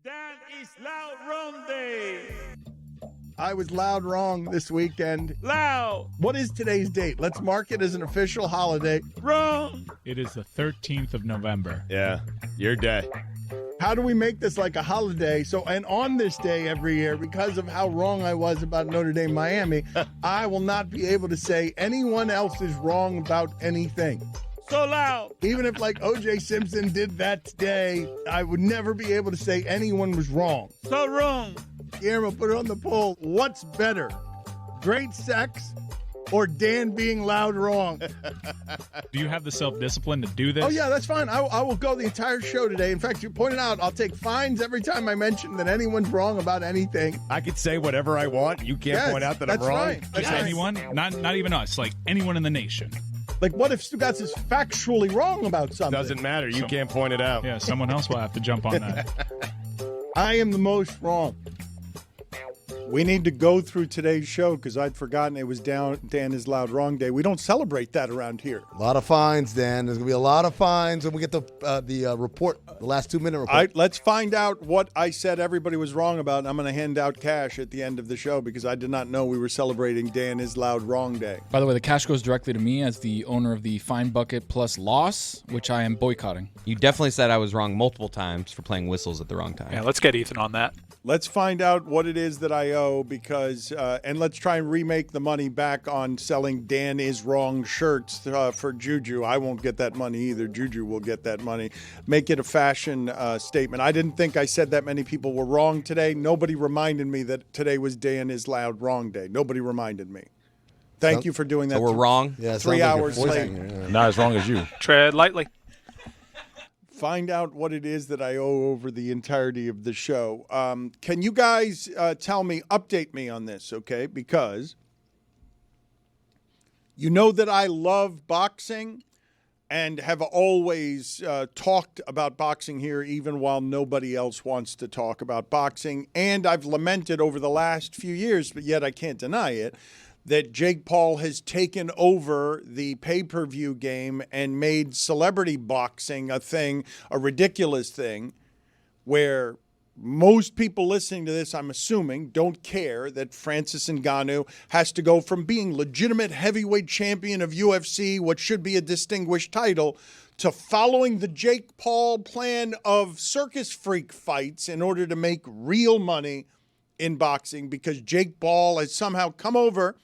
Dan is loud wrong day. I was loud wrong this weekend. Loud. What is today's date? Let's mark it as an official holiday. Wrong. It is the 13th of November. Yeah, your day. How do we make this like a holiday? And on this day every year, because of how wrong I was about Notre Dame Miami, I will not be able to say anyone else is wrong about anything. So loud. Even if like O.J. Simpson did that today, I would never be able to say anyone was wrong. So wrong. Guillermo, put it on the poll. What's better, great sex or Dan being loud wrong? Do you have the self-discipline to do this? Oh, yeah, that's fine. I will go the entire show today. In fact, you pointed out I'll take fines every time I mention that anyone's wrong about anything. I could say whatever I want. You can't point out that I'm wrong. Right. That's Just right. anyone? Not even us. Like anyone in the nation. Like, what if Stugotz is factually wrong about something? Doesn't matter. You can't point it out. Yeah, someone else will have to jump on that. I am the most wrong. We need to go through today's show because I'd forgotten it was Dan is Loud Wrong Day. We don't celebrate that around here. A lot of fines, Dan. There's going to be a lot of fines when we get the report, the last 2-minute report. Let's find out what I said everybody was wrong about, and I'm going to hand out cash at the end of the show because I did not know we were celebrating Dan is Loud Wrong Day. By the way, the cash goes directly to me as the owner of the Fine Bucket Plus Loss, which I am boycotting. You definitely said I was wrong multiple times for playing whistles at the wrong time. Yeah, let's get Ethan on that. Let's find out what it is that I owe because, and let's try and remake the money back on selling Dan is Wrong shirts for Juju. I won't get that money either. Juju will get that money. Make it a fashion statement. I didn't think I said that many people were wrong today. Nobody reminded me that today was Dan is Loud Wrong Day. Nobody reminded me. Thank you for doing that. So we're wrong? Yeah, 3 hours late. Not as wrong as you. Tread lightly. Find out what it is that I owe over the entirety of the show. Can you guys update me on this, okay? Because you know that I love boxing and have always talked about boxing here even while nobody else wants to talk about boxing. And I've lamented over the last few years, but yet I can't deny it, that Jake Paul has taken over the pay-per-view game and made celebrity boxing a thing, a ridiculous thing, where most people listening to this, I'm assuming, don't care that Francis Ngannou has to go from being legitimate heavyweight champion of UFC, what should be a distinguished title, to following the Jake Paul plan of circus freak fights in order to make real money in boxing because Jake Paul has somehow come over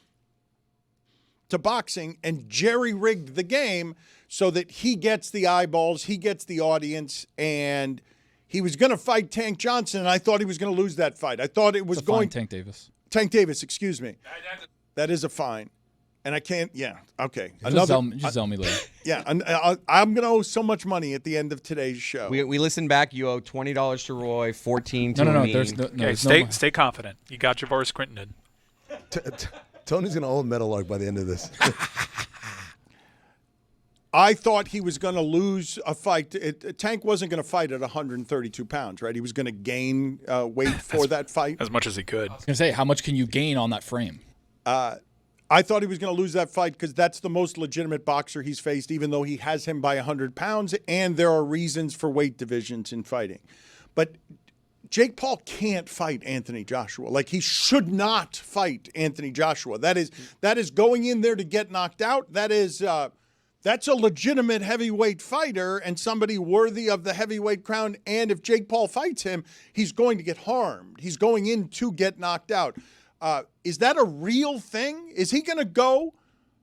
to boxing and jerry-rigged the game so that he gets the eyeballs, he gets the audience, and he was going to fight Tank Johnson, and I thought he was going to lose that fight. I thought it was going... Tank Davis. Tank Davis, excuse me. That is a fine. And I can't... Yeah, okay. Just tell me later. Yeah, I'm going to owe so much money at the end of today's show. We listened back. You owe $20 to Roy, $14 to me. Okay, stay confident. You got your Boris Quinton in. Tony's going to own Meadowlark by the end of this. I thought he was going to lose a fight. Tank wasn't going to fight at 132 pounds, right? He was going to gain weight for that fight. As much as he could. I was going to say, how much can you gain on that frame? I thought he was going to lose that fight because that's the most legitimate boxer he's faced, even though he has him by 100 pounds, and there are reasons for weight divisions in fighting. But Jake Paul can't fight Anthony Joshua. Like, he should not fight Anthony Joshua. That is going in there to get knocked out. That's a legitimate heavyweight fighter and somebody worthy of the heavyweight crown. And if Jake Paul fights him, he's going to get harmed. He's going in to get knocked out. Is that a real thing? Is he going to go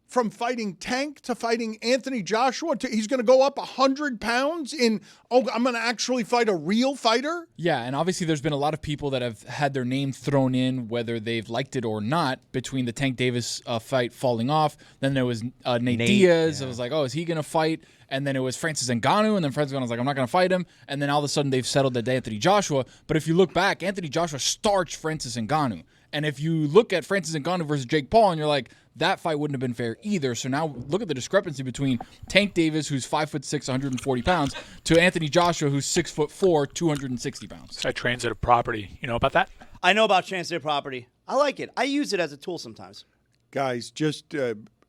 from fighting Tank to fighting Anthony Joshua? He's going to go up 100 pounds I'm going to actually fight a real fighter? Yeah, and obviously there's been a lot of people that have had their name thrown in, whether they've liked it or not, between the Tank Davis fight falling off. Then there was Nate Diaz. Yeah. It was like, oh, is he going to fight? And then it was Francis Ngannou, and then Francis Ngannou was like, I'm not going to fight him. And then all of a sudden they've settled that Anthony Joshua. But if you look back, Anthony Joshua starched Francis Ngannou. And if you look at Francis Ngannou versus Jake Paul, and you're like, that fight wouldn't have been fair either. So now look at the discrepancy between Tank Davis, who's 5'6", 140 pounds, to Anthony Joshua, who's 6'4", 260 pounds. This guy transitive property. You know about that? I know about transitive property. I like it. I use it as a tool sometimes. Guys, just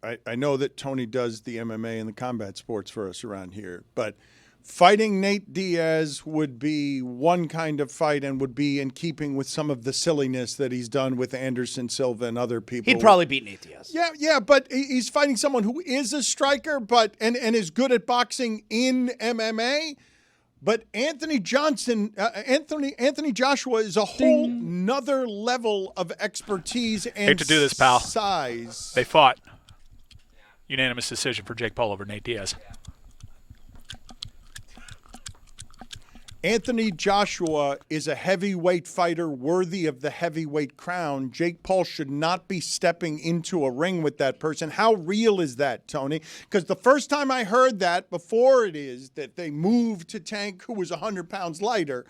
I know that Tony does the MMA and the combat sports for us around here, but Fighting Nate Diaz would be one kind of fight and would be in keeping with some of the silliness that he's done with Anderson Silva and other people. He'd probably beat Nate Diaz. Yeah, but he's fighting someone who is a striker, but and is good at boxing in MMA. But Anthony Joshua is a whole nother level of expertise and Hate to do this, pal. Size. They fought. Unanimous decision for Jake Paul over Nate Diaz. Anthony Joshua is a heavyweight fighter worthy of the heavyweight crown. Jake Paul should not be stepping into a ring with that person. How real is that, Tony? Because the first time I heard that, before it is that they moved to Tank, who was 100 pounds lighter,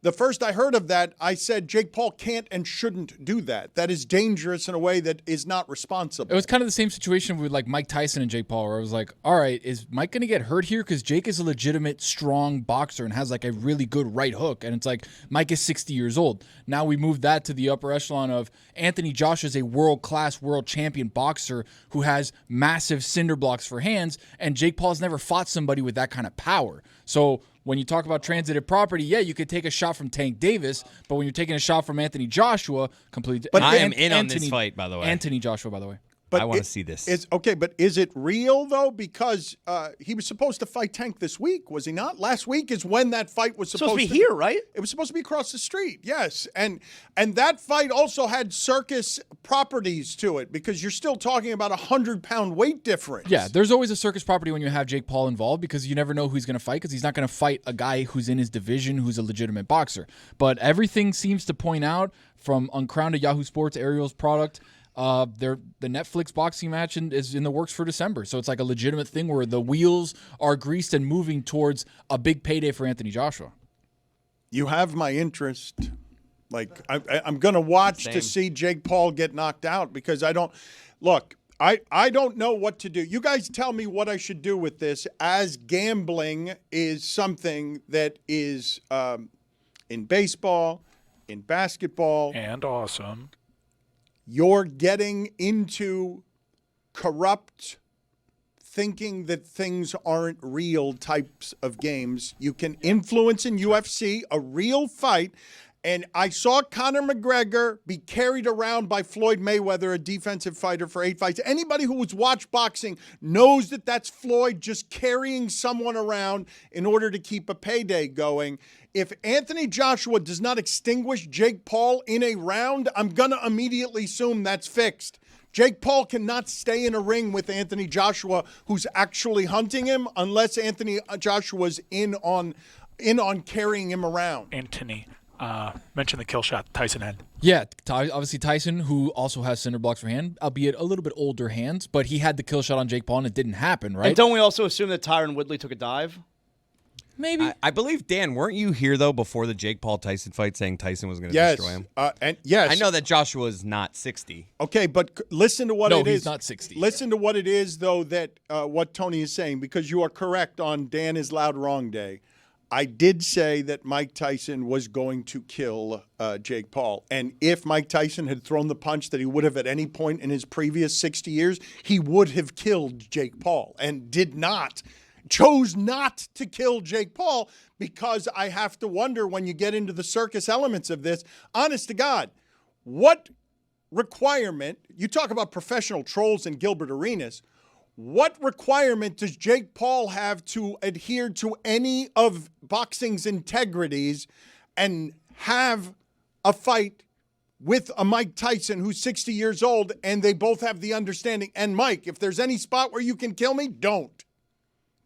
the first I heard of that, I said Jake Paul can't and shouldn't do that. That is dangerous in a way that is not responsible. It was kind of the same situation with like Mike Tyson and Jake Paul, where I was like, all right, is Mike going to get hurt here? Because Jake is a legitimate, strong boxer and has like a really good right hook. And it's like, Mike is 60 years old. Now we move that to the upper echelon of Anthony Joshua is a world-class, world champion boxer who has massive cinder blocks for hands. And Jake Paul's never fought somebody with that kind of power. So when you talk about transitive property, yeah, you could take a shot from Tank Davis, but when you're taking a shot from Anthony Joshua, completely. But I am in on this fight, by the way. Anthony Joshua, by the way. But I want to see this. It's okay, but is it real though? Because he was supposed to fight Tank this week, was he not? Last week is when that fight was supposed to be here, right? It was supposed to be across the street, yes. And that fight also had circus properties to it because you're still talking about 100-pound weight difference. Yeah, there's always a circus property when you have Jake Paul involved because you never know who he's going to fight because he's not going to fight a guy who's in his division who's a legitimate boxer. But everything seems to point out from Uncrowned to Yahoo Sports, Ariel's product, the Netflix boxing match is in the works for December. So it's like a legitimate thing where the wheels are greased and moving towards a big payday for Anthony Joshua. You have my interest. Like, I'm going to watch to see Jake Paul get knocked out because I don't know what to do. You guys tell me what I should do with this, as gambling is something that is in baseball, in basketball. And awesome. You're getting into corrupt thinking that things aren't real types of games. You can influence in UFC a real fight. And I saw Conor McGregor be carried around by Floyd Mayweather, a defensive fighter, for 8 fights. Anybody who has watched boxing knows that that's Floyd just carrying someone around in order to keep a payday going. If Anthony Joshua does not extinguish Jake Paul in a round, I'm going to immediately assume that's fixed. Jake Paul cannot stay in a ring with Anthony Joshua, who's actually hunting him, unless Anthony Joshua's in on carrying him around. Anthony. Mention the kill shot Tyson had. Yeah, obviously Tyson, who also has cinder blocks for hand, albeit a little bit older hands, but he had the kill shot on Jake Paul and it didn't happen, right? And don't we also assume that Tyron Woodley took a dive? Maybe. I believe, Dan, weren't you here, though, before the Jake Paul-Tyson fight saying Tyson was going to Yes. destroy him? And yes. I know that Joshua's not 60. Okay, but listen to what it is. No, he's not 60. Listen to what it is, though, that what Tony is saying, because you are correct on Dan is loud wrong day. I did say that Mike Tyson was going to kill Jake Paul. And if Mike Tyson had thrown the punch that he would have at any point in his previous 60 years, he would have killed Jake Paul and chose not to kill Jake Paul, because I have to wonder, when you get into the circus elements of this, honest to God, what requirement, you talk about professional trolls in Gilbert Arenas, what requirement does Jake Paul have to adhere to any of boxing's integrities and have a fight with a Mike Tyson who's 60 years old and they both have the understanding, and Mike, if there's any spot where you can kill me, don't.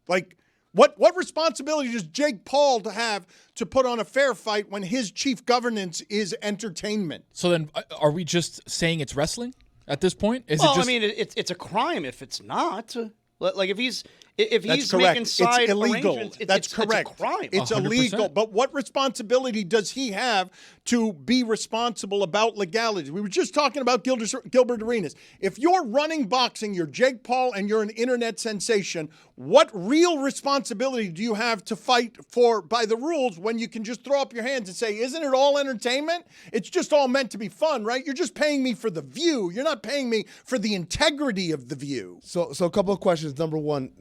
Like, what responsibility does Jake Paul have to put on a fair fight when his chief governance is entertainment? So then are we just saying it's wrestling at this point? I mean, it's a crime if it's not. Like, if he's That's correct. making side it's illegal. arrangements, That's correct. It's a crime. It's 100%. illegal. But what responsibility does he have to be responsible about legality? We were just talking about Gilbert Arenas. If you're running boxing, you're Jake Paul, and you're an internet sensation, what real responsibility do you have to fight by the rules when you can just throw up your hands and say, isn't it all entertainment? It's just all meant to be fun, right? You're just paying me for the view. You're not paying me for the integrity of the view. So a couple of questions. Number one,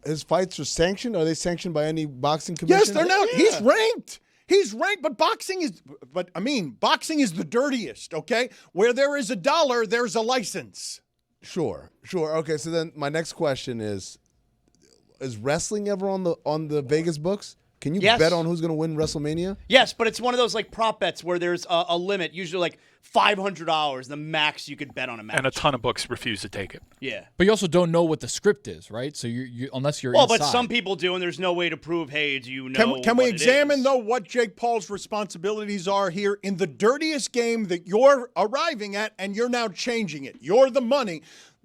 his fights are sanctioned? Are they sanctioned by any boxing commission? Yes, they're now. He's ranked. He's ranked, but boxing is the dirtiest, okay? Where there is a dollar, there's a license. Sure. Okay, so then my next question is wrestling ever on the Vegas books? Can you bet on who's going to win WrestleMania? Yes, but it's one of those like prop bets where there's a limit, usually like $500, the max you could bet on a match. And a ton of books refuse to take it. Yeah. But you also don't know what the script is, right? So you unless you're well, inside. but some people do, and there's no way to prove, hey, do you know Can we what examine, it is? though, what Jake Paul's responsibilities are here in the dirtiest game that you're arriving at, and you're now changing it? You're the money.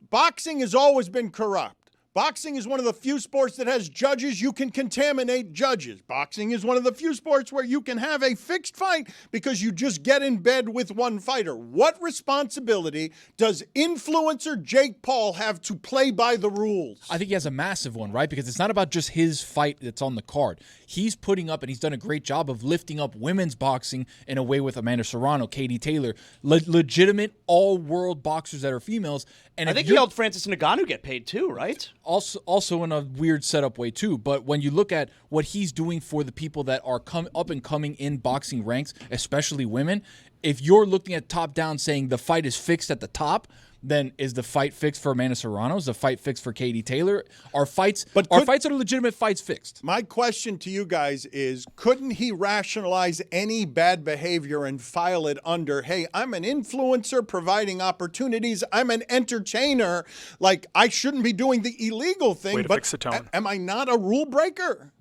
Boxing has always been corrupt. Boxing is one of the few sports that has judges. You can contaminate judges. Boxing is one of the few sports where you can have a fixed fight because you just get in bed with one fighter. What responsibility does influencer Jake Paul have to play by the rules? I think he has a massive one, right? Because it's not about just his fight that's on the card. He's putting up, and he's done a great job of lifting up women's boxing in a way with Amanda Serrano, Katie Taylor, legitimate all-world boxers that are females. And I think he helped Francis Ngannou get paid too, right? Also in a weird setup way too. But when you look at what he's doing for the people that are up and coming in boxing ranks, especially women, if you're looking at top down saying the fight is fixed at the top, then is the fight fixed for Amanda Serrano? Is the fight fixed for Katie Taylor? Are fights that are legitimate fights fixed? My question to you guys is, couldn't he rationalize any bad behavior and file it under, hey, I'm an influencer providing opportunities. I'm an entertainer. Like, I shouldn't be doing the illegal thing. Way to fix the tone. Am I not a rule breaker?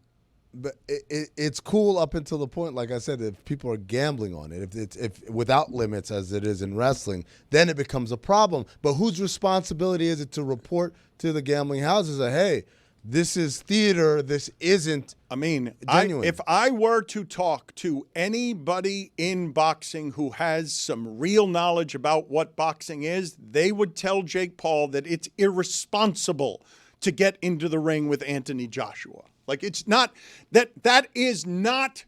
But it's cool up until the point, like I said, if people are gambling on it, if without limits as it is in wrestling, then it becomes a problem. But whose responsibility is it to report to the gambling houses that, hey, this is theater, this isn't genuine? If I were to talk to anybody in boxing who has some real knowledge about what boxing is, they would tell Jake Paul that it's irresponsible to get into the ring with Anthony Joshua. Like, it's not that is not,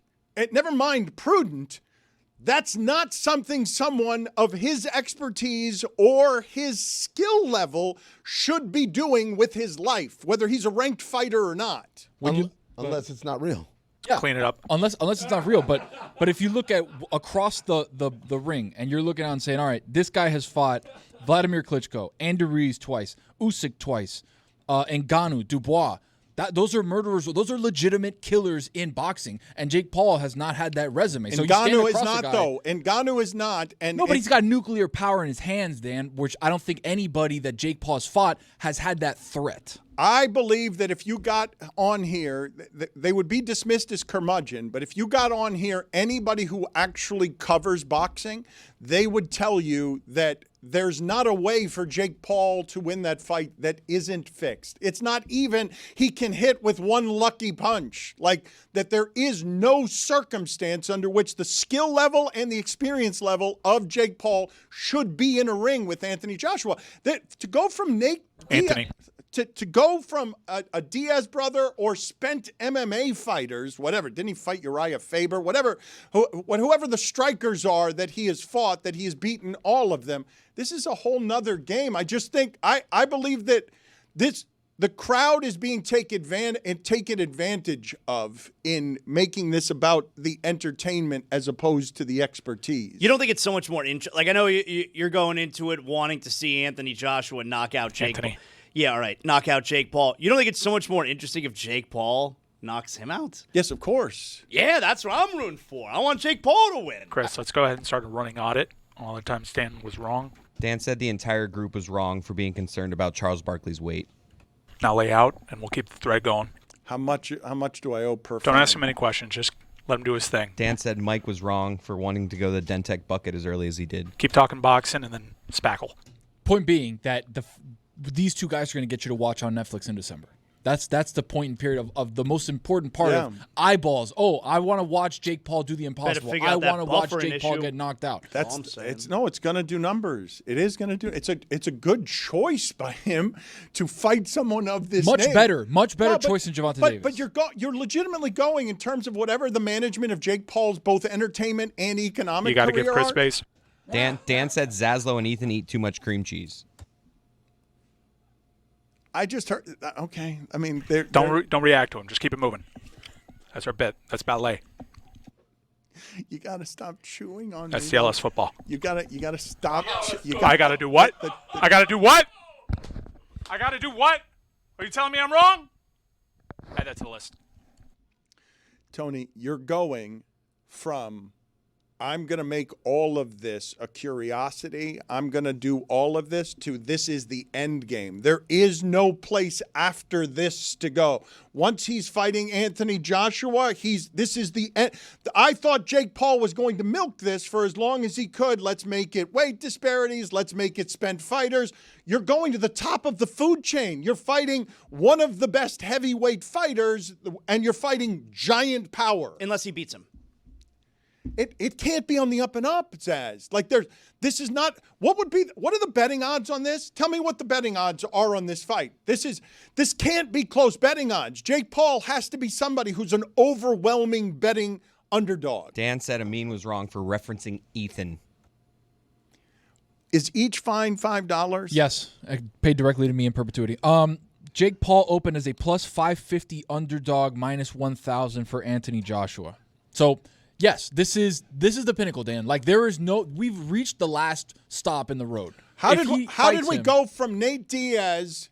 never mind prudent, that's not something someone of his expertise or his skill level should be doing with his life, whether he's a ranked fighter or not. Unless it's not real. Yeah, clean it up. Unless it's not real. But if you look at across the ring and you're looking out and saying, all right, this guy has fought Vladimir Klitschko, Andy Ruiz twice, Usyk twice, Ngannou, Dubois. Those are murderers. Those are legitimate killers in boxing, and Jake Paul has not had that resume. So Ngannou is not, though. Ngannou is not. No, but he's got nuclear power in his hands, Dan, which I don't think anybody that Jake Paul has fought has had that threat. I believe that if you got on here, they would be dismissed as curmudgeon, but if you got on here, anybody who actually covers boxing, they would tell you that there's not a way for Jake Paul to win that fight that isn't fixed. It's not even he can hit with one lucky punch. Like, that there is no circumstance under which the skill level and the experience level of Jake Paul should be in a ring with Anthony Joshua. That to go from Anthony. To go from a Diaz brother or spent MMA fighters, whatever, didn't he fight Uriah Faber, whatever, whoever the strikers are that he has fought, that he has beaten all of them, this is a whole nother game. I just think, I believe that the crowd is being taken advantage of in making this about the entertainment as opposed to the expertise. You don't think it's so much more like, I know you're going into it wanting to see Anthony Joshua knock out Jake Paul. Yeah, all right. Knock out Jake Paul. You don't think it's so much more interesting if Jake Paul knocks him out? Yes, of course. Yeah, that's what I'm rooting for. I want Jake Paul to win. Chris, let's go ahead and start a running audit. All the times Dan was wrong. Dan said the entire group was wrong for being concerned about Charles Barkley's weight. Now lay out, and we'll keep the thread going. How much do I owe per Don't fan? ask him any questions. Just let him do his thing. Dan said Mike was wrong for wanting to go the Dentec bucket as early as he did. Keep talking boxing and then spackle. Point being that these two guys are going to get you to watch on Netflix in December. That's the point and period of the most important part of eyeballs. Oh, I want to watch Jake Paul do the impossible. I want to watch Jake Paul get knocked out. It's going to do numbers. It is going to do. It's a good choice by him to fight someone of this much name. Much better choice than Gervonta Davis. But you're legitimately going in terms of whatever the management of Jake Paul's both entertainment and economic. You got to career give Chris are. space. Dan said Zaslow and Ethan eat too much cream cheese. I just heard. Okay, I mean, they're Don't react to him. Just keep it moving. That's our bet. That's ballet. You got to stop chewing on. That's me. DLS football. You got to stop. I got to do what? I got to do what? I got to do what? Are you telling me I'm wrong? Add that to the list. Tony, you're going from I'm going to make all of this a curiosity. I'm going to do all of this to this is the end game. There is no place after this to go. Once he's fighting Anthony Joshua, this is the end. I thought Jake Paul was going to milk this for as long as he could. Let's make it weight disparities. Let's make it spent fighters. You're going to the top of the food chain. You're fighting one of the best heavyweight fighters, and you're fighting giant power. Unless he beats him. It can't be on the up and up, Zaz. Like this is not what are the betting odds on this? Tell me what the betting odds are on this fight. This can't be close betting odds. Jake Paul has to be somebody who's an overwhelming betting underdog. Dan said Amin was wrong for referencing Ethan. Is each fine $5? Yes, paid directly to me in perpetuity. Jake Paul opened as a plus 550 underdog, minus 1,000 for Anthony Joshua. So. Yes, this is the pinnacle, Dan. Like we've reached the last stop in the road. How did we go from Nate Diaz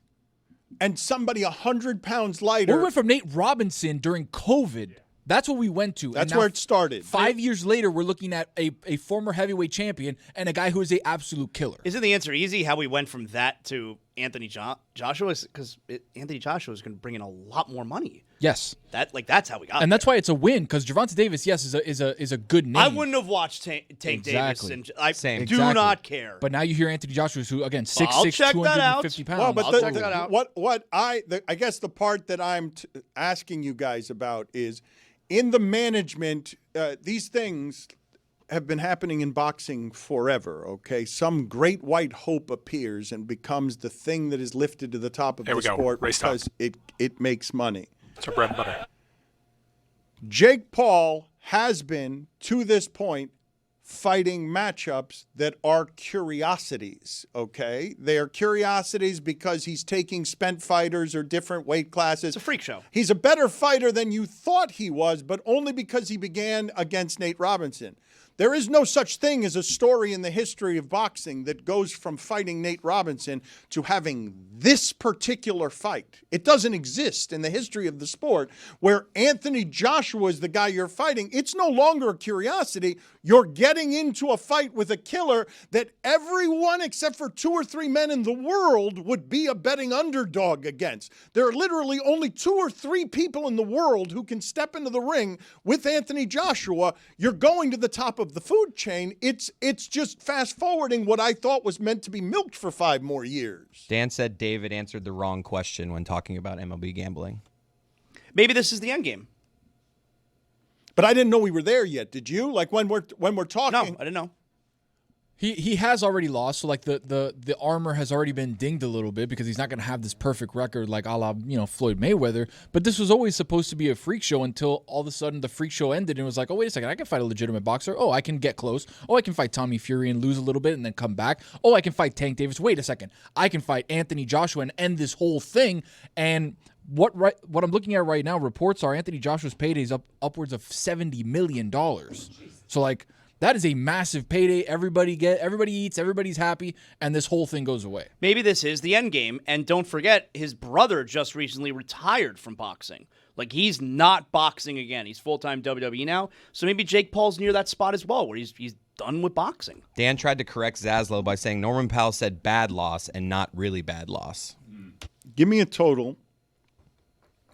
and somebody 100 pounds lighter? We went from Nate Robinson during COVID. That's what we went to. That's where it started. 5 years later, we're looking at a former heavyweight champion and a guy who is an absolute killer. Isn't the answer easy? How we went from that to Anthony Joshua? Because Anthony Joshua is going to bring in a lot more money. Yes, that's how we got. And that's why it's a win. Because Gervonta Davis, yes, is a good name. I wouldn't have watched Tank Davis, and I do not care. But now you hear Anthony Joshua, who again 6'6", 250 pounds. Well, but I'll check that out. What I guess the part that I'm asking you guys about is in the management. These things have been happening in boxing forever, okay? Some great white hope appears and becomes the thing that is lifted to the top of the sport because it makes money. It's our bread and butter. Jake Paul has been, to this point, fighting matchups that are curiosities, okay? They are curiosities because he's taking spent fighters or different weight classes. It's a freak show. He's a better fighter than you thought he was, but only because he began against Nate Robinson. There is no such thing as a story in the history of boxing that goes from fighting Nate Robinson to having this particular fight. It doesn't exist in the history of the sport where Anthony Joshua is the guy you're fighting. It's no longer a curiosity. You're getting into a fight with a killer that everyone except for 2 or 3 men in the world would be a betting underdog against. There are literally only 2 or 3 people in the world who can step into the ring with Anthony Joshua. You're going to the top of the food chain. It's just fast forwarding what I thought was meant to be milked for 5 more years. Dan said David answered the wrong question when talking about MLB gambling. Maybe this is the end game. But I didn't know we were there yet. Did you? Like when we're talking? No, I didn't know. He has already lost, so like the armor has already been dinged a little bit because he's not going to have this perfect record like a la Floyd Mayweather. But this was always supposed to be a freak show until all of a sudden the freak show ended and it was like, oh wait a second, I can fight a legitimate boxer. Oh, I can get close. Oh, I can fight Tommy Fury and lose a little bit and then come back. Oh, I can fight Tank Davis. Wait a second, I can fight Anthony Joshua and end this whole thing. And what I'm looking at right now, reports are Anthony Joshua's payday is upwards of $70 million. So like. That is a massive payday. Everybody eats, everybody's happy, and this whole thing goes away. Maybe this is the end game, and don't forget, his brother just recently retired from boxing. Like, he's not boxing again. He's full-time WWE now, so maybe Jake Paul's near that spot as well, where he's done with boxing. Dan tried to correct Zaslow by saying Norman Powell said bad loss and not really bad loss. Give me a total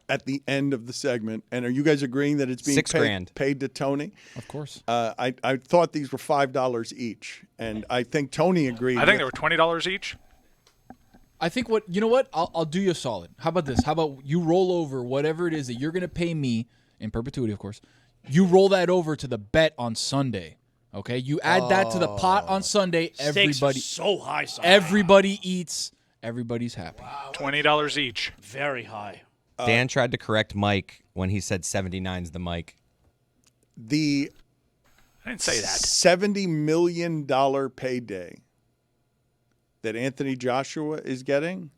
at the end of the segment, and are you guys agreeing that it's being paid to Tony? Of course. I thought these were $5 each, and I think Tony agreed. I think they were $20 each. I think I'll do you a solid. How about this? How about you roll over whatever it is that you're going to pay me in perpetuity, of course. You roll that over to the bet on Sunday. Okay, you add that to the pot on Sunday. Everybody so high. Sunday. Everybody eats. Everybody's happy. Wow. $20 each. Very high. Dan tried to correct Mike when he said 79's the mic. I didn't say that. $70 million payday that Anthony Joshua is getting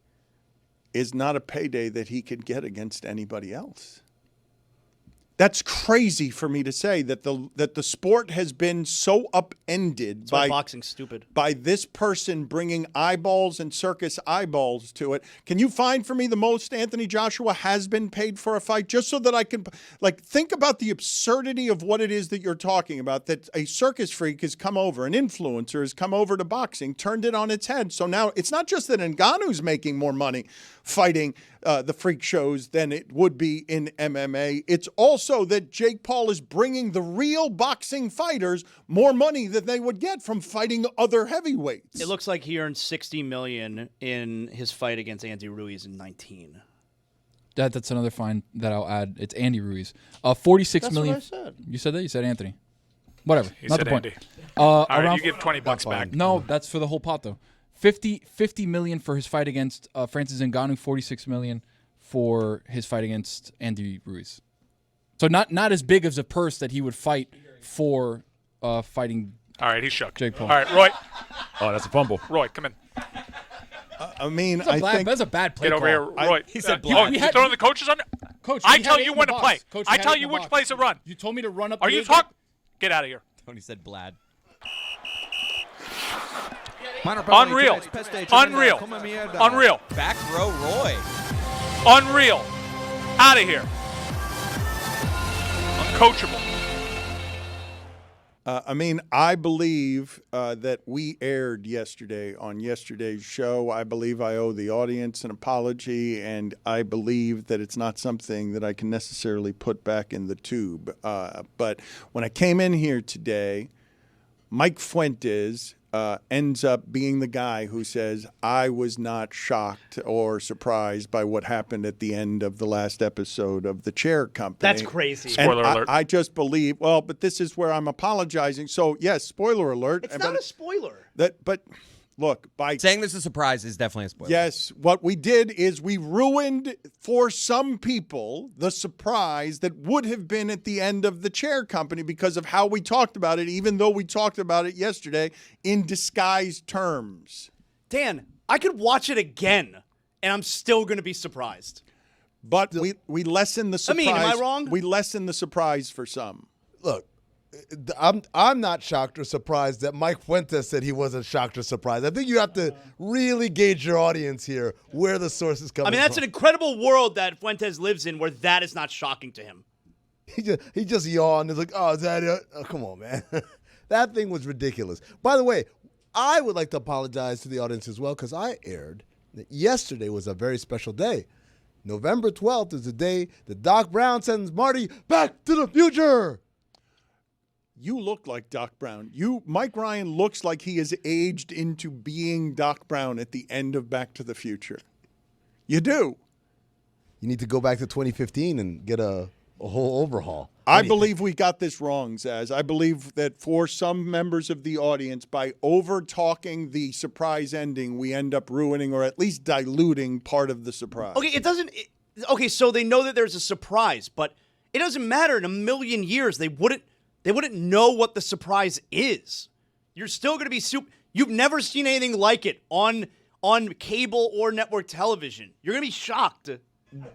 is not a payday that he could get against anybody else. That's crazy for me to say that the sport has been so upended by boxing's stupid. By this person bringing eyeballs and circus eyeballs to it. Can you find for me the most Anthony Joshua has been paid for a fight, just so that I can think about the absurdity of what it is that you're talking about? That a circus freak has come over, an influencer has come over to boxing, turned it on its head. So now it's not just that Ngannou's making more money fighting the freak shows than it would be in MMA. It's also that Jake Paul is bringing the real boxing fighters more money than they would get from fighting other heavyweights. It looks like he earned $60 million in his fight against Andy Ruiz in 19. That's another fine that I'll add. It's Andy Ruiz. 46 million. That's what I said. You said that? You said Anthony. Whatever. He not said the point. Andy. All right, around you give $20 back. No, that's for the whole pot though. 50 million for his fight against Francis Ngannou, 46 million for his fight against Andy Ruiz. So not as big as a purse that he would fight for fighting. All right, he's shook. Jake Paul. All right, Roy. Oh, that's a fumble. Roy, come in. I mean, That's a bad play Get over call. here, Roy. He said Oh, black. you throwing the coaches on? Coach, I we tell had it you in when the to box. play. Coach, I we had tell it in you the which box. place to run. You told me to run up. Are the you edge. talking? Get out of here. Tony said Blad. Unreal. Unreal. Unreal. Back row Roy. Unreal. Out of here. Uncoachable. I believe that we aired yesterday on yesterday's show. I believe I owe the audience an apology, and I believe that it's not something that I can necessarily put back in the tube. But when I came in here today, Mike Fuentes ends up being the guy who says, I was not shocked or surprised by what happened at the end of the last episode of The Chair Company. That's crazy. Spoiler alert. I just believe, but this is where I'm apologizing. So, yes, spoiler alert. It's not a spoiler. But look, by Saying this is a surprise is definitely a spoiler. yes, what we did is we ruined for some people the surprise that would have been at the end of The Chair Company because of how we talked about it, even though we talked about it yesterday in disguised terms. Dan, I could watch it again, and I'm still going to be surprised. But we lessen the surprise. am I wrong? We lessen the surprise for some. Look, I'm not shocked or surprised that Mike Fuentes said he wasn't shocked or surprised. I think you have to really gauge your audience here, where the source is coming from. That's an incredible world that Fuentes lives in where that is not shocking to him. He just yawned. He's like, oh, is that it? Oh, come on, man. That thing was ridiculous. By the way, I would like to apologize to the audience as well because I aired that yesterday was a very special day. November 12th is the day that Doc Brown sends Marty back to the future. You look like Doc Brown. Mike Ryan looks like he has aged into being Doc Brown at the end of Back to the Future. You do. You need to go back to 2015 and get a whole overhaul. I believe we got this wrong, Zaz. I believe that for some members of the audience, by over-talking the surprise ending, we end up ruining or at least diluting part of the surprise. Okay, so they know that there's a surprise, but it doesn't matter. In a million years, they wouldn't know what the surprise is. You're still going to be You've never seen anything like it on cable or network television. You're going to be shocked.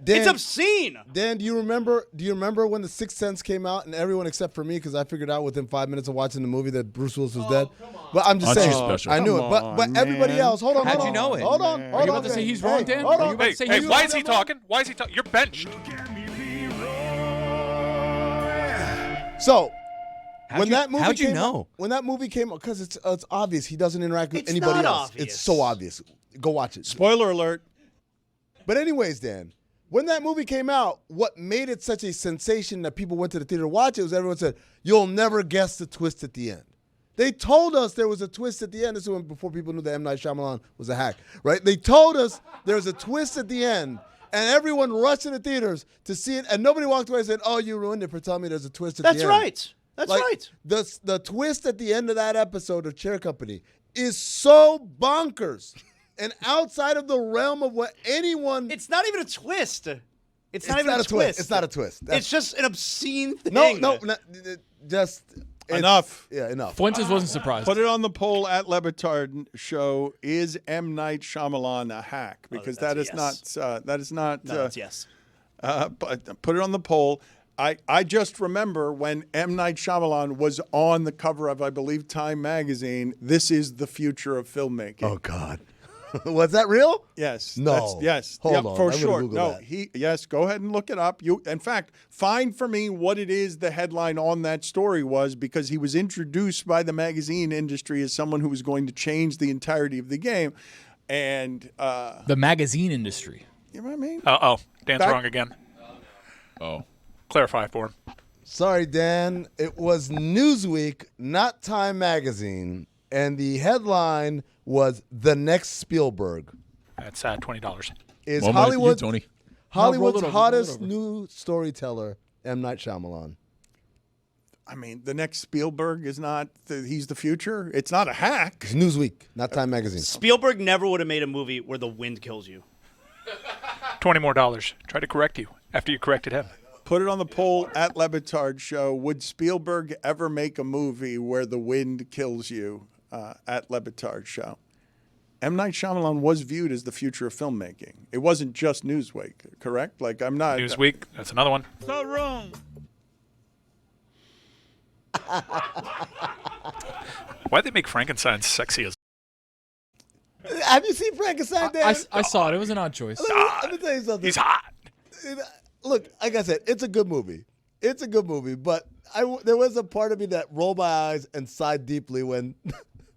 Dan, it's obscene. Dan, do you remember when The Sixth Sense came out and everyone except for me, because I figured out within 5 minutes of watching the movie that Bruce Willis was dead? But I'm just saying, I knew it. But everybody else, hold on. How'd you know it? Hold on. Are you about to say he's wrong, Dan? Hold Are you on. about to say Hey, he's why wrong? is he talking? Why is he talking? You're benched. So, How'd you know? When that movie came out, because it's obvious he doesn't interact with It's anybody not else. obvious. It's so obvious. Go watch it. Spoiler alert. But anyways, Dan, when that movie came out, what made it such a sensation that people went to the theater to watch it was everyone said, you'll never guess the twist at the end. They told us there was a twist at the end. This is before people knew that M. Night Shyamalan was a hack, right? They told us there was a twist at the end, and everyone rushed to the theaters to see it, and nobody walked away and said, oh, you ruined it for telling me there's a twist at the end. That's right. That's right. The twist at the end of that episode of Chair Company is so bonkers and outside of the realm of what anyone... It's not even a twist. It's not even a twist. It's not a twist. It's just an obscene thing. No, just... Enough. Yeah, enough. Fuentes wasn't surprised. Put it on the poll at LeBatard Show. Is M. Night Shyamalan a hack? Because that is yes. not. That is not. No, that's yes. But put it on the poll. I just remember when M. Night Shyamalan was on the cover of, I believe, Time magazine. This is the future of filmmaking. Oh God. Was that real? Yes. No. Yes. Hold Yeah, on. for I'm gonna sure. Google No. that. Yes. Go ahead and look it up. In fact, find for me what it is the headline on that story was, because he was introduced by the magazine industry as someone who was going to change the entirety of the game, and the magazine industry. you know what I mean? Dan's wrong again. Oh. Clarify for him. Sorry, Dan. It was Newsweek, not Time magazine, and the headline was "The Next Spielberg." That's $20. Is More money to you, Hollywood Tony. Hollywood's No, roll it over, hottest roll it over. new storyteller, M. Night Shyamalan? I mean, the next Spielberg is not. He's the future. It's not a hack. It's Newsweek, not Time magazine. Spielberg never would have made a movie where the wind kills you. $20 more. Try to correct you after you corrected him. Put it on the poll at LeBatard Show. Would Spielberg ever make a movie where the wind kills you? At LeBatard Show. M. Night Shyamalan was viewed as the future of filmmaking. It wasn't just Newsweek, correct? Like, I'm not. Newsweek. That's another one. So wrong. Why'd they make Frankenstein sexy as? Have you seen Frankenstein, Dan? I saw it. It was an odd choice. Let me tell you something. He's hot. Look, like I said, it's a good movie. It's a good movie, but there was a part of me that rolled my eyes and sighed deeply when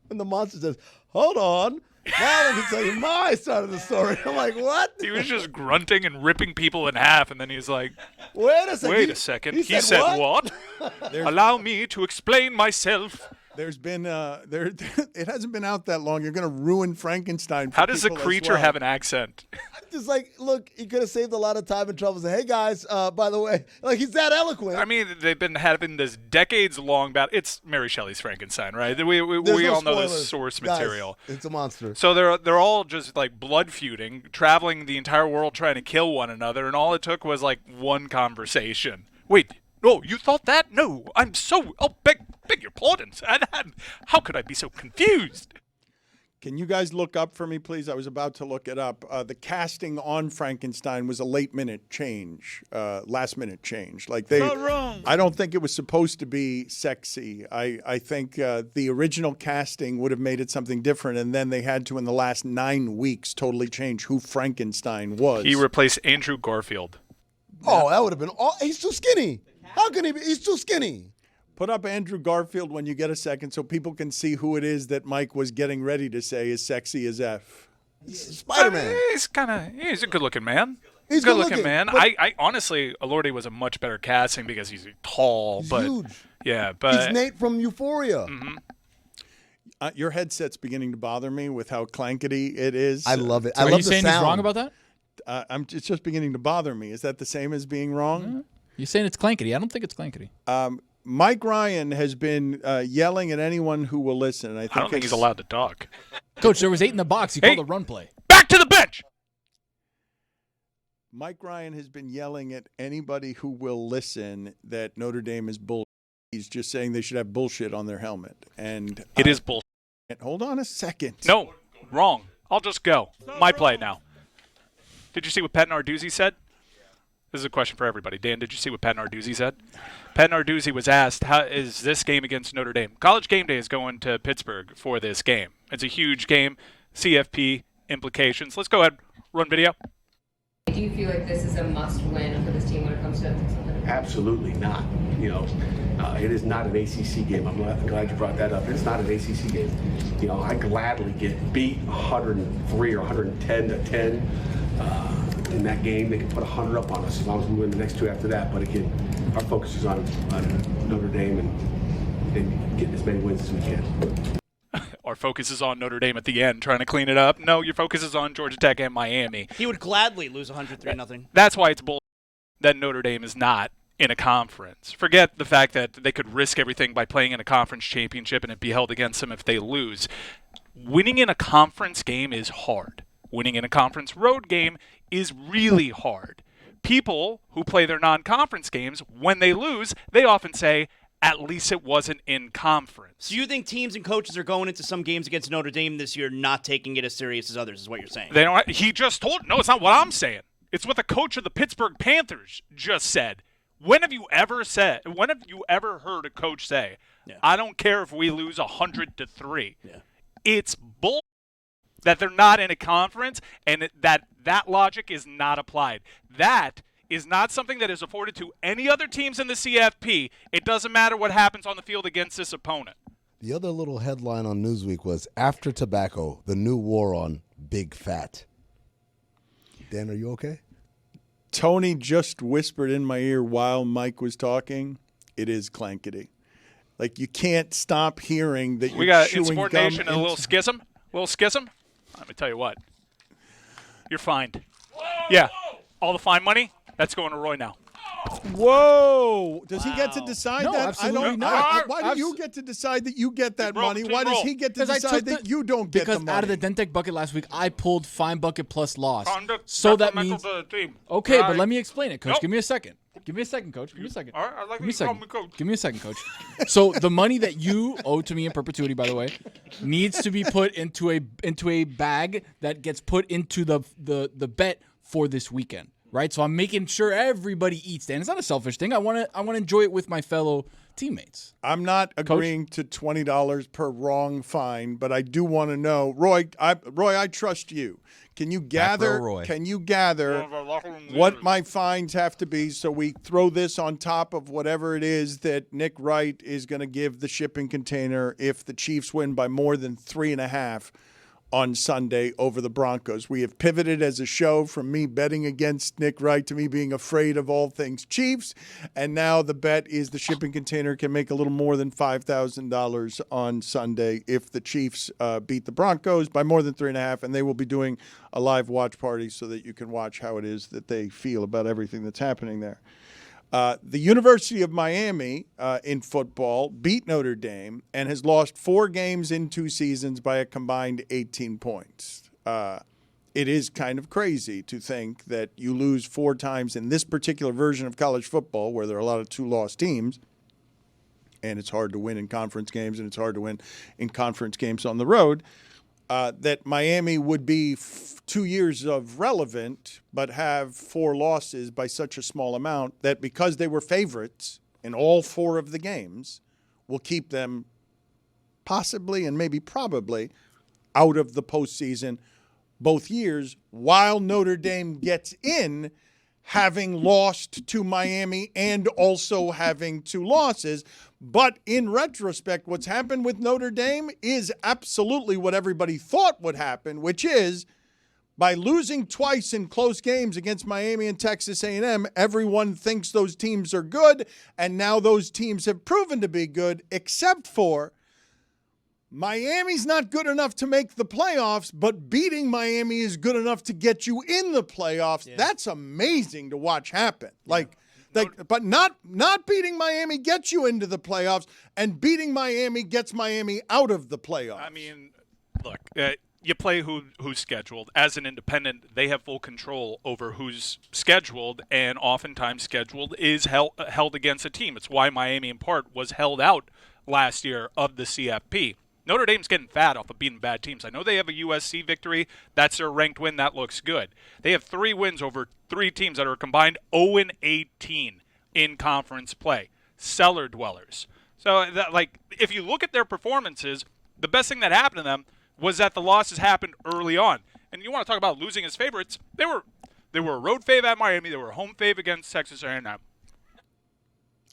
the monster says, "Hold on, now let me tell you my side of the story." I'm like, what? He was just grunting and ripping people in half, and then he's like, Wait a second. "Wait a second." He said what? Allow me to explain myself. There's been it hasn't been out that long. You're going to ruin Frankenstein. For How does the people as creature well. have an accent? Just like, look, he could have saved a lot of time and trouble. Say, hey guys, by the way, like he's that eloquent. I mean, they've been having this decades-long battle. It's Mary Shelley's Frankenstein, right? We There's no all know the spoilers. source Guys, material. it's a monster. So they're all just like blood feuding, traveling the entire world trying to kill one another, and all it took was like one conversation. Wait, no, you thought that? No, I'm so. Oh, beg your pardon. How could I be so confused? Can you guys look up for me, please? I was about to look it up. The casting on Frankenstein was a last-minute change. Like So wrong. I don't think it was supposed to be sexy. I think the original casting would have made it something different, and then they had to, in the last 9 weeks, totally change who Frankenstein was. He replaced Andrew Garfield. Oh, that would have been. He's too skinny. How can he be? He's too skinny. Put up Andrew Garfield when you get a second so people can see who it is that Mike was getting ready to say is sexy as F. Spider-Man. He's a good-looking man. He's good-looking man. but- I honestly, Elordi was a much better casting because he's tall, He's but huge. yeah, but He's Nate from Euphoria. Your headset's beginning to bother me with how clankety it is. I love it. Are I love you the saying sound. he's wrong about that? It's just beginning to bother me. Is that the same as being wrong? You're saying it's clankety. I don't think it's clankety. Mike Ryan has been yelling at anyone who will listen. I don't think he's allowed to talk. Coach, there was 8 in the box. You called a run play. Back to the bench. Mike Ryan has been yelling at anybody who will listen that Notre Dame is bullshit. He's just saying they should have bullshit on their helmet. And It is bullshit. Hold on a second. No, wrong. I'll just go. My play now. Did you see what Pat Narduzzi said? This is a question for everybody. Dan, did you see what Pat Narduzzi said? Pat Narduzzi was asked, how is this game against Notre Dame? College Game Day is going to Pittsburgh for this game. It's a huge game. CFP implications. Let's go ahead. Run video. Do you feel like this is a must-win for this team when it comes to something? Absolutely not. It is not an ACC game. I'm glad you brought that up. It's not an ACC game. I gladly get beat 103 or 110 to 10 in that game. They can put 100 up on us as long as we win the next 2 after that. But again, our focus is on Notre Dame and getting as many wins as we can. Our focus is on Notre Dame at the end, trying to clean it up. No, your focus is on Georgia Tech and Miami. He would gladly lose 103-0. That's why it's bull that Notre Dame is not in a conference. Forget the fact that they could risk everything by playing in a conference championship and it be held against them if they lose. Winning in a conference game is hard. Winning in a conference road game is really hard. People who play their non-conference games, when they lose, they often say, at least it wasn't in conference. So you think teams and coaches are going into some games against Notre Dame this year not taking it as serious as others, is what you're saying? They don't. He just told. No, it's not what I'm saying. It's what the coach of the Pittsburgh Panthers just said. When have you ever heard a coach say, "I don't care if we lose 100-3"? Yeah. It's bull that they're not in a conference, and that logic is not applied. That is not something that is afforded to any other teams in the CFP. It doesn't matter what happens on the field against this opponent. The other little headline on Newsweek was, "After tobacco, the new war on big fat." Dan, are you okay? Tony just whispered in my ear while Mike was talking, it is clankety. Like, you can't stop hearing that We you're got chewing insubordination gum and a little schism. Let me tell you what. You're fined. Yeah. All the fine money, that's going to Roy now. Whoa! Does he get to decide No, that? absolutely not. Why do you get to decide that you get that money? Why does he get to decide that you don't get the money? Because out of the Dentec bucket last week, I pulled fine bucket plus loss. Conduct So that detrimental means to the team. okay, Right. but let me explain it, Coach. Nope. Give me a second. Give me a second, Coach. Give me a second. All right, I like Give me a when you call second. me coach. Give me a second, Coach. So the money that you owe to me in perpetuity, by the way, needs to be put into a bag that gets put into the bet for this weekend. Right, so I'm making sure everybody eats. Dan, it's not a selfish thing. I want to enjoy it with my fellow teammates. I'm not agreeing to $20 per wrong fine, but I do want to know, Roy. I trust you. Can you gather? Roy. Can you gather what my fines have to be, so we throw this on top of whatever it is that Nick Wright is going to give the shipping container if the Chiefs win by more than 3.5 on Sunday over the Broncos? We have pivoted as a show from me betting against Nick Wright to me being afraid of all things Chiefs, and now the bet is the shipping container can make a little more than $5,000 on Sunday if the Chiefs beat the Broncos by more than 3.5, and they will be doing a live watch party so that you can watch how it is that they feel about everything that's happening there. The University of Miami in football beat Notre Dame and has lost 4 games in 2 seasons by a combined 18 points. It is kind of crazy to think that you lose 4 times in this particular version of college football, where there are a lot of 2-loss teams, and it's hard to win in conference games and it's hard to win in conference games on the road. That Miami would be 2 years of relevant but have 4 losses by such a small amount that because they were favorites in all 4 of the games will keep them possibly and maybe probably out of the postseason both years, while Notre Dame gets in having lost to Miami and also having 2 losses. But in retrospect, what's happened with Notre Dame is absolutely what everybody thought would happen, which is by losing twice in close games against Miami and Texas A&M, everyone thinks those teams are good, and now those teams have proven to be good, except for Miami's not good enough to make the playoffs, but beating Miami is good enough to get you in the playoffs. Yeah. That's amazing to watch happen. Yeah. But not beating Miami gets you into the playoffs, and beating Miami gets Miami out of the playoffs. I mean, look, you play who's scheduled. As an independent, they have full control over who's scheduled, and oftentimes scheduled is held against a team. It's why Miami, in part, was held out last year of the CFP. Notre Dame's getting fat off of beating bad teams. I know they have a USC victory. That's their ranked win. That looks good. They have 3 wins over 3 teams that are combined 0-18 in conference play. Cellar dwellers. So, if you look at their performances, the best thing that happened to them was that the losses happened early on. And you want to talk about losing as favorites? They were a road fave at Miami. They were a home fave against Texas A&M.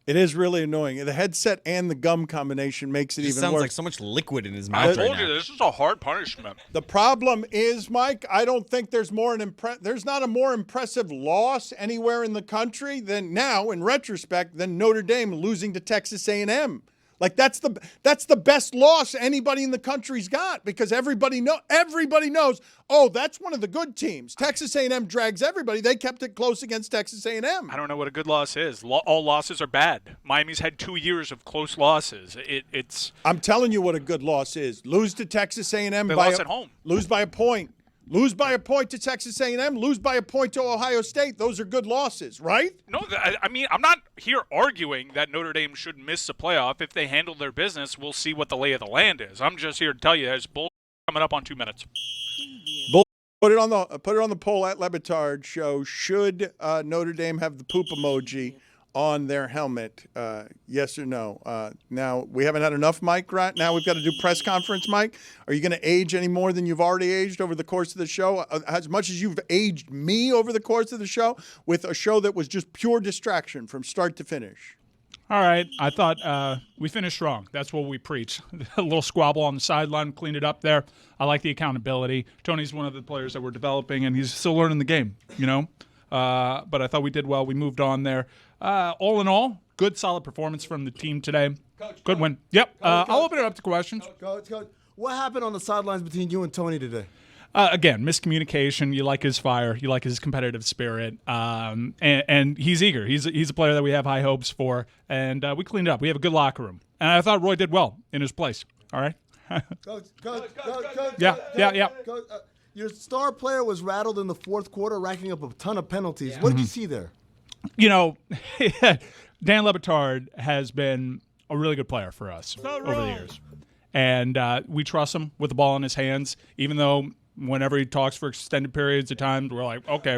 It is really annoying. The headset and the gum combination makes it even sounds worse. like so much liquid in his mouth. I told you this is a hard punishment. The problem is, Mike, I don't think there's not a more impressive loss anywhere in the country than now, in retrospect, than Notre Dame losing to Texas A&M. Like that's the best loss anybody in the country's got, because everybody knows. Oh, that's one of the good teams. Texas A&M drags everybody. They kept it close against Texas A&M. I don't know what a good loss is. All losses are bad. Miami's had 2 years of close losses. It's. I'm telling you what a good loss is. Lose to Texas A&M. They lost at home. Lose by a point. Lose by a point to Texas A&M, lose by a point to Ohio State. Those are good losses, right? No, I mean, I'm not here arguing that Notre Dame should miss the playoff. If they handle their business, we'll see what the lay of the land is. I'm just here to tell you there's bull coming up on 2 minutes. Put it on the poll at Le Batard Show. Should Notre Dame have the poop emoji on their helmet? Yes or no? Now, we haven't had enough, Mike, right? Now we've got to do press conference, Mike. Are you going to age any more than you've already aged over the course of the show? As much as you've aged me over the course of the show, with a show that was just pure distraction from start to finish. All right. I thought we finished wrong. That's what we preach. A little squabble on the sideline, cleaned it up there. I like the accountability. Tony's one of the players that we're developing, and he's still learning the game, you know. But I thought we did well. We moved on there. All in all, good, solid performance from the team today. Coach, good win. Yep. I'll open it up to questions. Coach, what happened on the sidelines between you and Tony today? Again, miscommunication. You like his fire. You like his competitive spirit. And he's eager. He's a player that we have high hopes for. And we cleaned it up. We have a good locker room. And I thought Roy did well in his place. All right? Coach. Yeah. Coach, your star player was rattled in the fourth quarter, racking up a ton of penalties. What did you see there? You know, Dan Le Batard has been a really good player for us over the years. And we trust him with the ball in his hands, even though whenever he talks for extended periods of time, we're like, okay,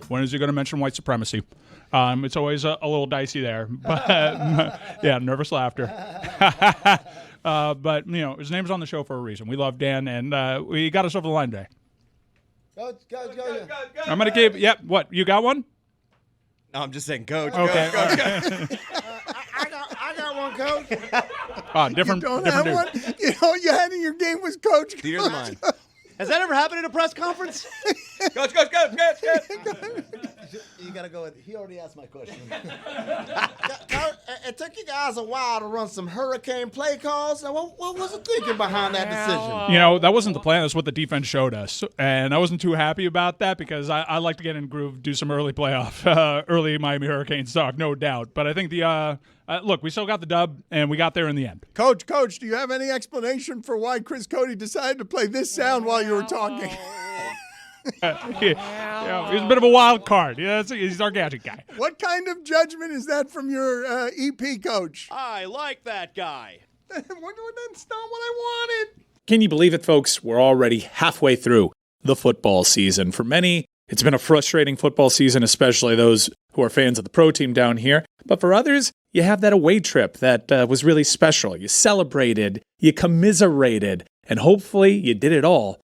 when is he going to mention white supremacy? It's always a little dicey there. But yeah, nervous laughter. But, you know, his name's on the show for a reason. We love Dan, and we got us over the line today. Go. I'm going to give, what, you got one? No, I'm just saying, Coach. Okay. Coach. I got one, Coach. Different You don't different have dude. one? You know what you had in your game was Coach. Theater of the mind. Has that ever happened in a press conference? Coach. You got to go with, he already asked my question. It took you guys a while to run some hurricane play calls. Now, what was the thinking behind that decision? You know, that wasn't the plan. That's what the defense showed us. And I wasn't too happy about that because I like to get in groove, do some early playoff, early Miami Hurricanes talk, no doubt. But I think look, we still got the dub, and we got there in the end. Coach, do you have any explanation for why Chris Cody decided to play this sound while you were talking? He's a bit of a wild card. Yeah, he's our gadget guy. What kind of judgment is that from your EP coach? I like that guy. That's not what I wanted. Can you believe it, folks? We're already halfway through the football season. For many, it's been a frustrating football season, especially those who are fans of the pro team down here. But for others, you have that away trip that was really special. You celebrated, you commiserated, and hopefully you did it all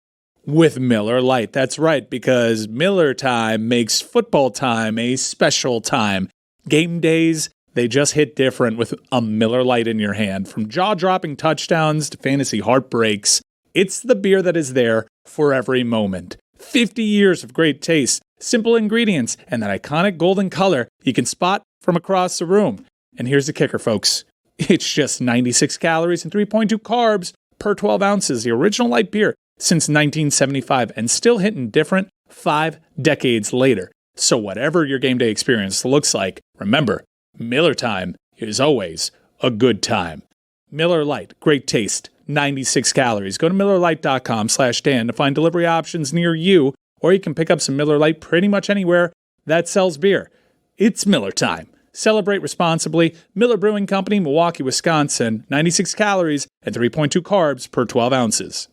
with Miller Lite. That's right, because Miller time makes football time a special time. Game days, they just hit different with a Miller Lite in your hand. From jaw-dropping touchdowns to fantasy heartbreaks, it's the beer that is there for every moment. 50 years of great taste, simple ingredients, and that iconic golden color you can spot from across the room. And here's the kicker, folks. It's just 96 calories and 3.2 carbs per 12 ounces. The original light beer since 1975 and still hitting different 5 decades later. So whatever your game day experience looks like, remember, Miller time is always a good time. Miller Lite, great taste, 96 calories. Go to MillerLite.com/Dan to find delivery options near you, or you can pick up some Miller Lite pretty much anywhere that sells beer. It's Miller time. Celebrate responsibly. Miller Brewing Company, Milwaukee, Wisconsin. 96 calories and 3.2 carbs per 12 ounces.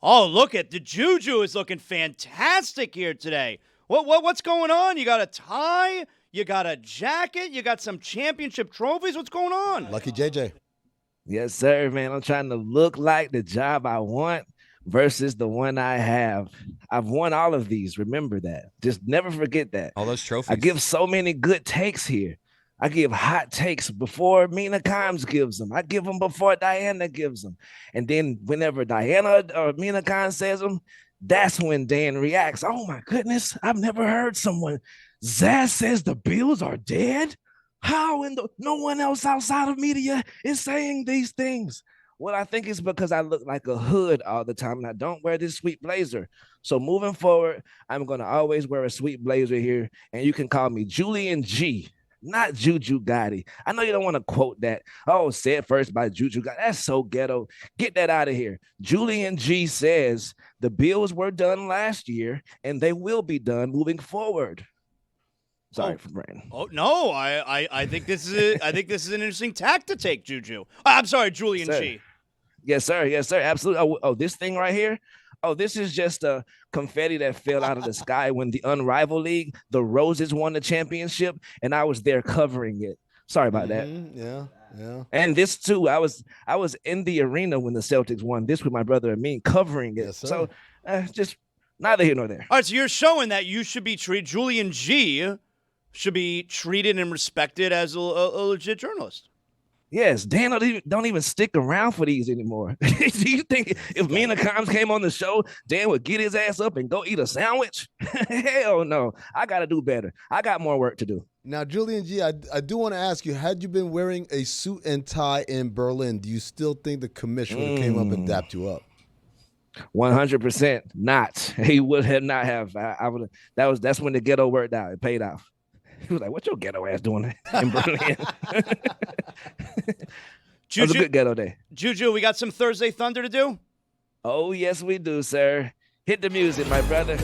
Oh, look at the Juju is looking fantastic here today. What's going on? You got a tie? You got a jacket? You got some championship trophies? What's going on? Lucky JJ. Yes, sir, man. I'm trying to look like the job I want versus the one I have. I've won all of these. Remember that. Just never forget that. All those trophies. I give so many good takes here. I give hot takes before Mina Kimes gives them. I give them before Diana gives them. And then whenever Diana or Mina Kimes says them, that's when Dan reacts. Oh, my goodness. I've never heard someone. Zaz says the Bills are dead? How no one else outside of media is saying these things? Well, I think it's because I look like a hood all the time and I don't wear this sweet blazer. So moving forward, I'm going to always wear a sweet blazer here. And you can call me Julian G. not Juju Gotti. I know you don't want to quote that. Oh, said first by Juju Gotti. That's so ghetto. Get that out of here. Julian G says the Bills were done last year and they will be done moving forward. Sorry for Brandon. Oh no, I think this is an interesting tack to take, Juju. I'm sorry, Julian G. Yes, sir. Yes, sir. Absolutely. Oh, this thing right here. Oh, this is just a confetti that fell out of the sky when the Unrivaled League, the Roses won the championship, and I was there covering it. Sorry about that. Yeah. And this too, I was in the arena when the Celtics won. This with my brother Amin covering it. Yes, sir. So just neither here nor there. All right, so you're showing that you should be treated. Julian G should be treated and respected as a legit journalist. Yes, Dan don't even stick around for these anymore. Do you think if me and the Coms came on the show, Dan would get his ass up and go eat a sandwich? Hell no. I got to do better. I got more work to do. Now, Julian G, I do want to ask you, had you been wearing a suit and tie in Berlin, do you still think the commissioner would have came up and dapped you up? 100% not. He would have not have. I would. That's when the ghetto worked out. It paid off. He was like, "What your ghetto ass doing in Berlin?" It was a good ghetto day. Juju, we got some Thursday Thunder to do? Oh, yes, we do, sir. Hit the music, my brother.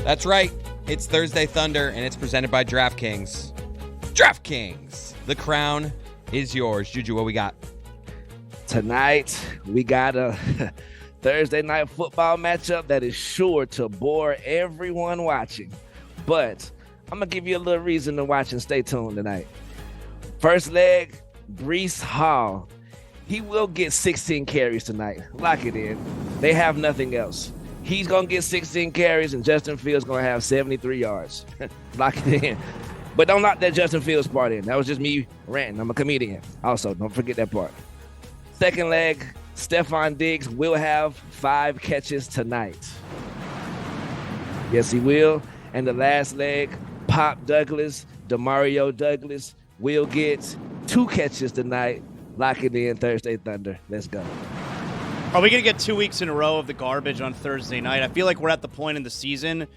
That's right. It's Thursday Thunder, and it's presented by DraftKings. DraftKings. The crown is yours. Juju, what we got? Tonight, we got a Thursday night football matchup that is sure to bore everyone watching. But I'm going to give you a little reason to watch and stay tuned tonight. First leg, Breece Hall. He will get 16 carries tonight. Lock it in. They have nothing else. He's going to get 16 carries, and Justin Fields going to have 73 yards. Lock it in. But don't lock that Justin Fields part in. That was just me ranting. I'm a comedian. Also, don't forget that part. Second leg, Stephon Diggs will have 5 catches tonight. Yes, he will. And the last leg, Pop Douglas, Demario Douglas will get 2 catches tonight. Lock it in, Thursday Thunder. Let's go. Are we going to get 2 weeks in a row of the garbage on Thursday night? I feel like we're at the point in the season.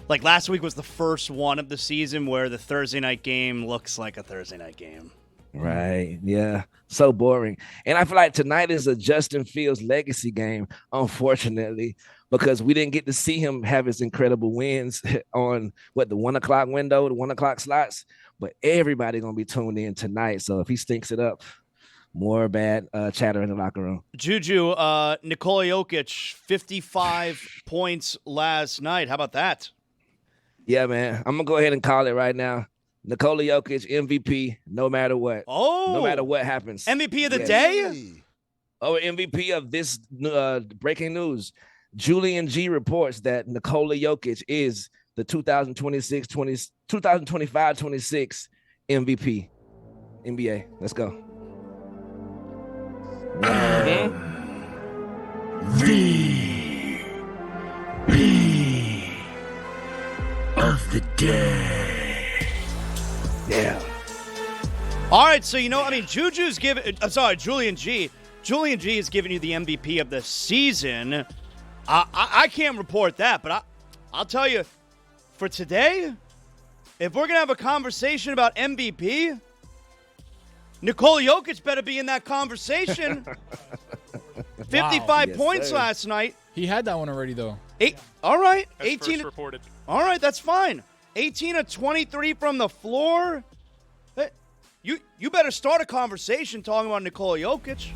Like last week was the first one of the season where the Thursday night game looks like a Thursday night game. Right. Yeah. So boring. And I feel like tonight is a Justin Fields legacy game, unfortunately, because we didn't get to see him have his incredible wins on the 1 o'clock window, the 1 o'clock slots. But everybody going to be tuned in tonight. So if he stinks it up, more bad chatter in the locker room. Juju, Nikola Jokic, 55 points last night. How about that? Yeah, man. I'm going to go ahead and call it right now. Nikola Jokic, MVP, no matter what. Oh. No matter what happens. MVP of the day? Oh, MVP of this breaking news. Julian G reports that Nikola Jokic is the 2025-26 MVP. NBA. Let's go. MVP of the day. Yeah. All right, so Julian G. Julian G is giving you the MVP of the season. I can't report that, but I'll tell you, for today, if we're going to have a conversation about MVP, Nikola Jokic better be in that conversation. 55 points last night. He had that one already, though. All right. That's 18 first reported. All right, that's fine. 18 of 23 from the floor. Hey, you better start a conversation talking about Nikola Jokic.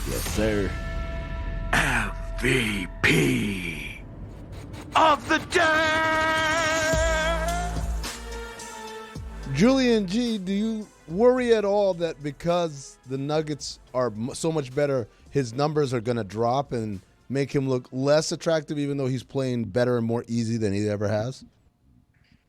Yes, sir. MVP of the day. Julian G, do you worry at all that because the Nuggets are so much better, his numbers are going to drop and make him look less attractive, even though he's playing better and more easy than he ever has?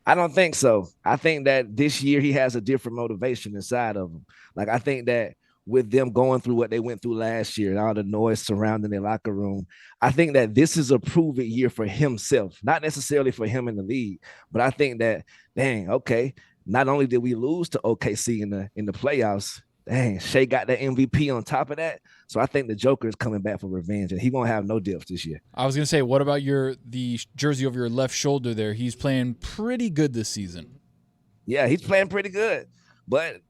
I don't think so. I think that this year he has a different motivation inside of him. Like, I think that with them going through what they went through last year and all the noise surrounding their locker room, I think that this is a prove-it year for himself, not necessarily for him in the league, but I think that, dang, okay, not only did we lose to OKC in the playoffs, dang, Shea got that MVP on top of that. So I think the Joker is coming back for revenge, and he won't have no dips this year. I was going to say, what about the jersey over your left shoulder there? He's playing pretty good this season. Yeah, he's playing pretty good. But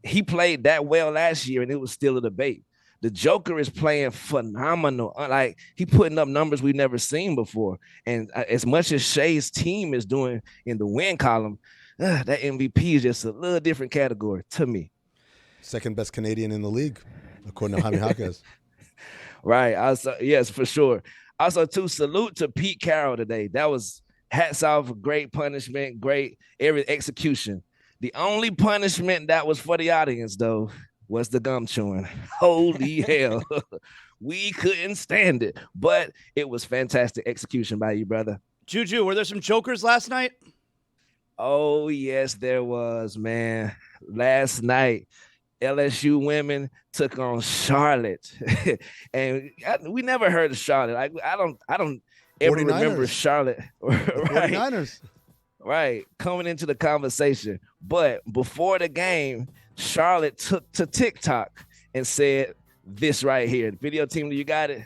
he played that well last year, and it was still a debate. The Joker is playing phenomenal. Like, he putting up numbers we've never seen before. And as much as Shea's team is doing in the win column, that MVP is just a little different category to me. Second best Canadian in the league, according to Jaime Jaquez. Right. Also, yes, for sure. Also, too, salute to Pete Carroll today. That was hats off, great punishment, great every execution. The only punishment that was for the audience, though, was the gum chewing. Holy hell. We couldn't stand it, but it was fantastic execution by you, brother. Juju, were there some jokers last night? Oh, yes, there was, man. Last night, LSU women took on Charlotte. And we never heard of Charlotte. I don't ever 49ers. remember Charlotte. Right? 49ers. Right, coming into the conversation. But before the game, Charlotte took to TikTok and said this right here. The video team, you got it?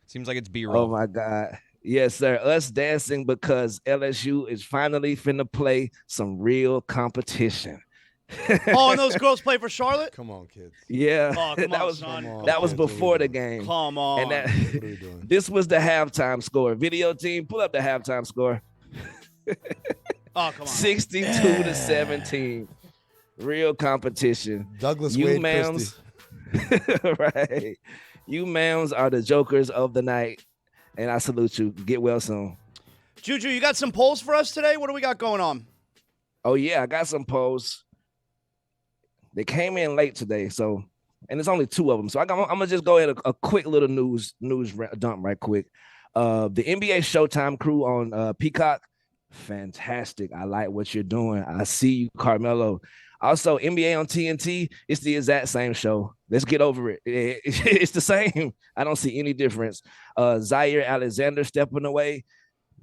Seems like it's B-roll. Oh, my God. Yes, sir. Us dancing because LSU is finally finna play some real competition. Oh, and those girls play for Charlotte? Come on, kids. Yeah, Oh, come that on, was son. that was before the game. Come on. And this was the halftime score. Video team, pull up the halftime score. Oh, come on. 62-17. Real competition. Douglas You Wade ma'ams, right? You ma'ams are the jokers of the night, and I salute you. Get well soon. Juju, you got some polls for us today? What do we got going on? Oh yeah, I got some polls. They came in late today, so and there's only 2 of them. So I'm gonna just go ahead a quick little news dump right quick. The NBA Showtime crew on Peacock, fantastic. I like what you're doing. I see you, Carmelo. Also, NBA on TNT, it's the exact same show. Let's get over it. It's the same. I don't see any difference. Zaire Alexander stepping away,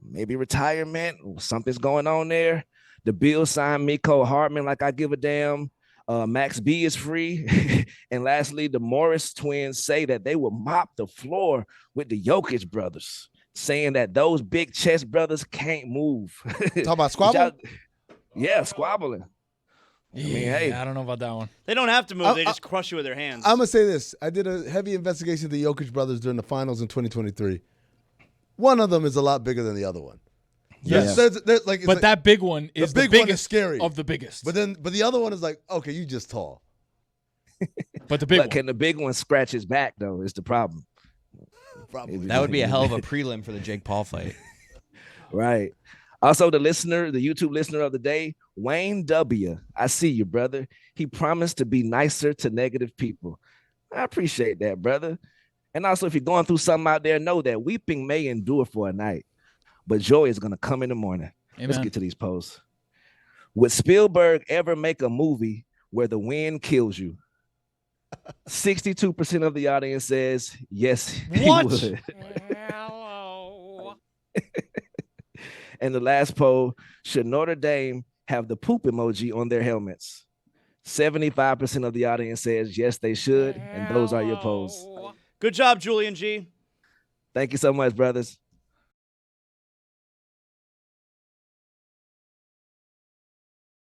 maybe retirement. Something's going on there. The Bills signed Miko Hardman like I give a damn. Max B is free. And lastly, the Morris twins say that they will mop the floor with the Jokic brothers, saying that those big chest brothers can't move. Talk about squabbling? Yeah, squabbling. Yeah, I mean, hey. I don't know about that one. They don't have to move. They just crush you with their hands. I'm going to say this. I did a heavy investigation of the Jokic brothers during the finals in 2023. One of them is a lot bigger than the other one. Yes. But that big one is the the big biggest one is scary of the biggest. But the other one is like, okay, you just tall. But the big one. Can the big one scratch his back though? Is the problem. Probably. That would be a hell of a prelim for the Jake Paul fight. Right. Also, the YouTube listener of the day, Wayne W. I see you, brother. He promised to be nicer to negative people. I appreciate that, brother. And also, if you're going through something out there, know that weeping may endure for a night, but joy is going to come in the morning. Amen. Let's get to these posts. Would Spielberg ever make a movie where the wind kills you? 62% of the audience says yes, he would. And the last poll, should Notre Dame have the poop emoji on their helmets? 75% of the audience says yes, they should. And those are your polls. Good job, Julian G. Thank you so much, brothers.